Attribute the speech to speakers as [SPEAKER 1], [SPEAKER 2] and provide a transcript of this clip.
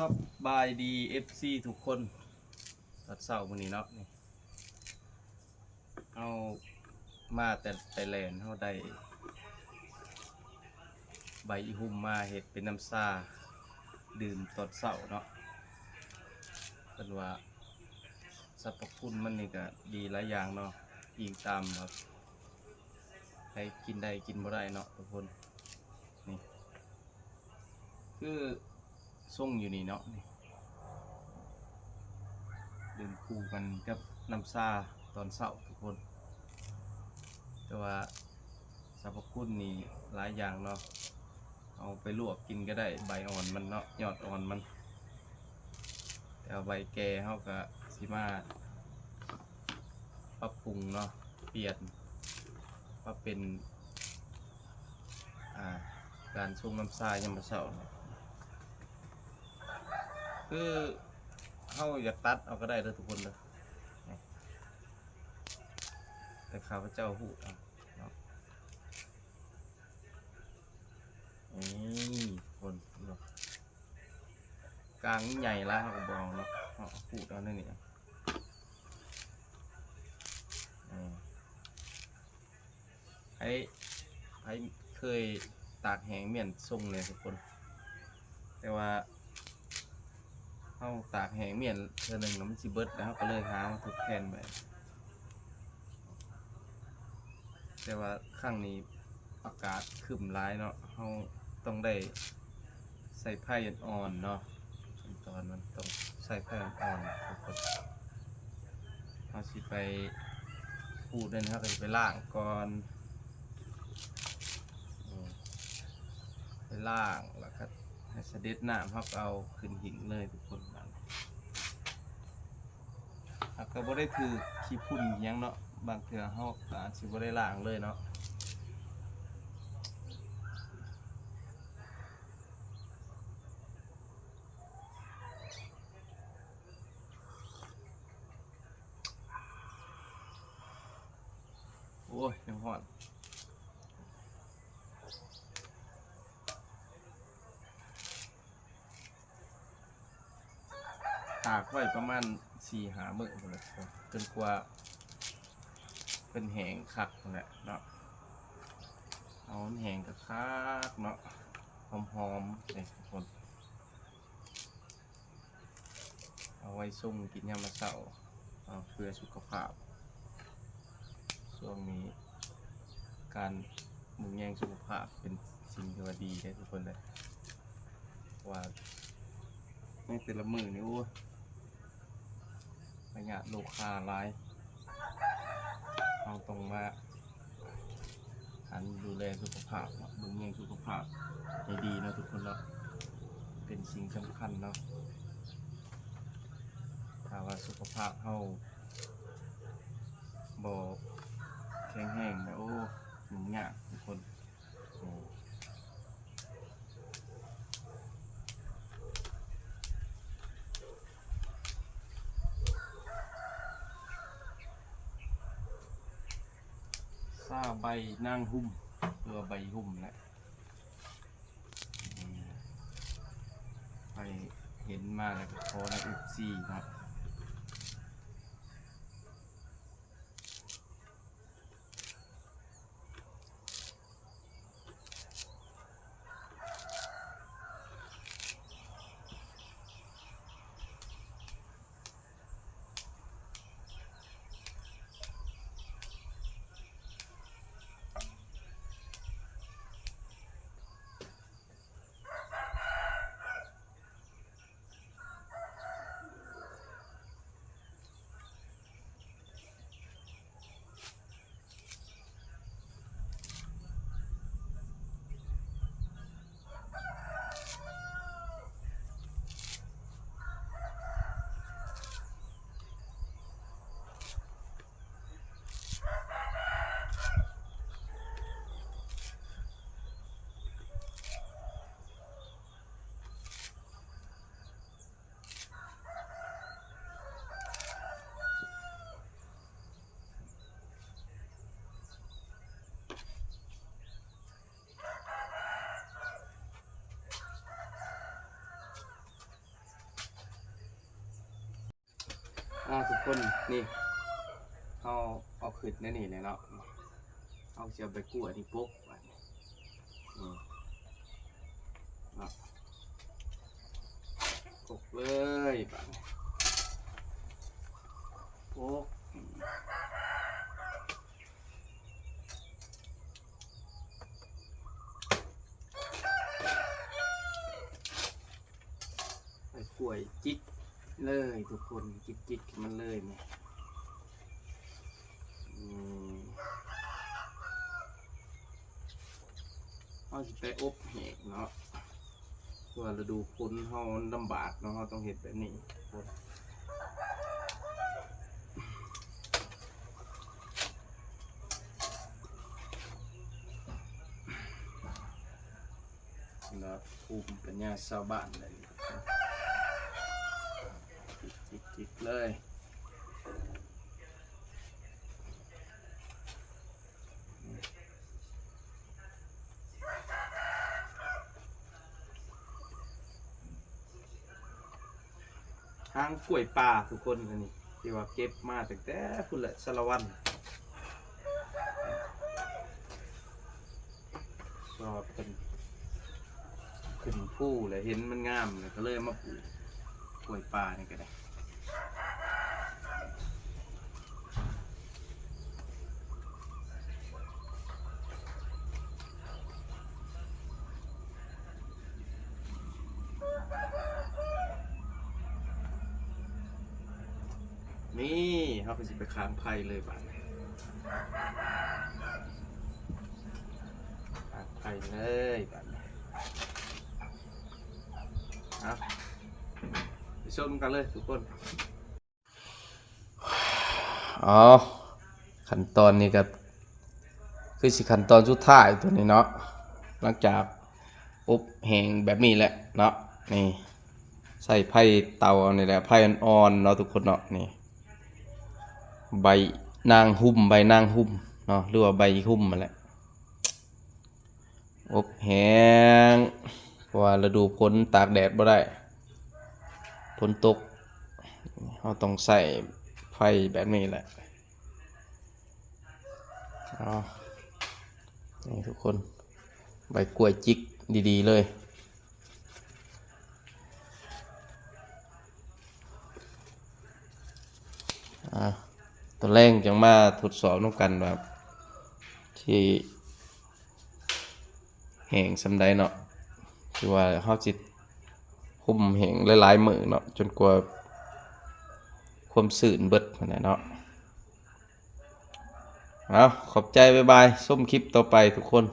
[SPEAKER 1] สบายดี FC ทุกคนตอนเช้ามื้อนี้เนาะนี่เอามาแต่ไปแลนเฮาได้ใบอีหุ่มมาเฮ็ดเป็นน้ำชาดื่มตอนเช้าเนาะเพิ่นว่าสรรพคุณมันนี่ก็ดีหลายอย่างเนาะอิงตามครับใครกินได้กินบ่ได้เนาะทุกคนนี่คือส่งอยู่นี่เนาะนี่ดื่มคู่กันกับน้ำชาตอนเช้าทุกคนแต่ว่าสรรพคุณนี่หลายอย่างเนาะเอาไปลวกกินก็ได้ใบอ่อนมันเนาะยอดอ่อนมันแต่เอาใบแก่เฮาก็สิมาปรับปรุงเนาะเปลี่ยนว่าเป็นอ่าการชงน้ำชายามมื้อเช้าเนี่ยคือเฮาอยากตัดเอาก็ได้เด้อทุกคนเด้อนี่แต่ข้าพเจ้าฮู้เอาเนาะนี่คนเนาะกลางใหญ่ละเฮาก็บ่เอาเนาะเฮาพูดเอาในนี่ไอ้ไอ้เคยตากแห้งเมี่ยนส่งเลยทุกคนแต่ว่าเฮาตากแห้งเมี่ยนเทื่อหนึงแล้วมันสิเบิดแล้วเฮาก็เลยหามาทดแทนไว้แต่ว่าครั้งนี้อากาศครึ้มร้ายเนาะเฮาต้องได้ใส่ไผ่อ่อนๆเนาะขั้นตอนมันต้องใส่ไผ่อ่อนๆทุกคนเฮาสิไปพูดเลยนะครับก็สิไปล้างก่อนอืมไปล้างแล้วก็ให้เสด็จน้ำเฮาก็เอาขึ้นหิ้งเลยทุกคนบัดนี้ก็บ่ได้ถือขี้ฝุ่นอิหยังเนาะบางเทื่อเฮาก็อาจสิบ่ได้ล้างเลยเนาะโอ้ยยังร้อนตากไว้ประมาณ4-5 มื้อพุ่นแหละจนกว่าเป็นแห้งคักนั่นแหละเนาะเอามันแห้งก็คักเนาะหอมๆนี่ทุกคนเอาไว้ส่งกินยามมื้อเช้าเพื่อสุขภาพช่วงนี้การมุ่งแย่งสุขภาพเป็นสิ่งที่ว่าดีได้ทุกคนเลยว่าในแต่ละมื้อนี่โอ้ยระยะโลกค้าหลายเราต้องมาหันดูแลสุขภาพเนาะมุ่งแย่งสุขภาพให้ดีเนาะทุกคนเนาะเป็นสิ่งสำคัญเนาะถ้าว่าสุขภาพเฮาบ่แข็งแรงนะโอ้ยุ่งยากทุกคนอืมซาใบนางหุ่มหรือว่าใบหุ่มแหละอืมไปเห็นมาแล้วก็ขอใน FC เนาะ ทุกคนนี่เอาขึ้นแน่นี่เลยเนาะเอาเสียไปกู้อันนี้ปุ๊บอันนี้เนาะปุ๊บเลยบัดนี้ปุ๊บไปกล้วยจิกเลยทุกคนจิกมันเลยเนี่ยเราจะไปอบแห้งเนาะเพื่อฤดูฝนเราลำบากเนาะเราต้องเห็ดแบบนี้นะภูมิปัญญาชาวบ้านเลยจิกเลยทางกล้วยป่าทุกคนอันนี้ที่ว่าเก็บมาตั้งแต่พุ่นละสารวันก็เป็นขึ้นผู้เลยเห็นมันงามเลยก็เลยมาปลูกกล้วยป่านี่ก็ได้นี่เขาไปสิไปค้างไผ่เลยบ้านค้างไผ่เลยบ้านไปชมกันเลยทุกคนขั้นตอนนี้ก็คือสิขั้นตอนสุดท้ายตัวนี้เนาะหลังจากอบแห้งแบบนี้แหละเนาะนี่ใส่ไผ่เตานี่แหละไผ่อ่อนๆเนาะทุกคนเนาะนี่ใบนางหุ้มเนาะหรือว่าใบหุ้มมาแหละอบแห้งเพราะว่าฤดูฝนตากแดดบ่ได้ฝนตกเราต้องใส่ไฟแบบนี้แหละนี่ทุกคนใบกล้วยจิกดีๆเลยตัวแรกจังมาทดสอบน้องกันแบบที่แห้งสำใดเนาะคือว่าเฮาจิตหุ้มแห้งหลายๆมื้อเนาะจนกว่าความสื่นเบิดนั่นแหละเนาะขอบใจบ๊ายบายส้มคลิปต่อไปทุกคน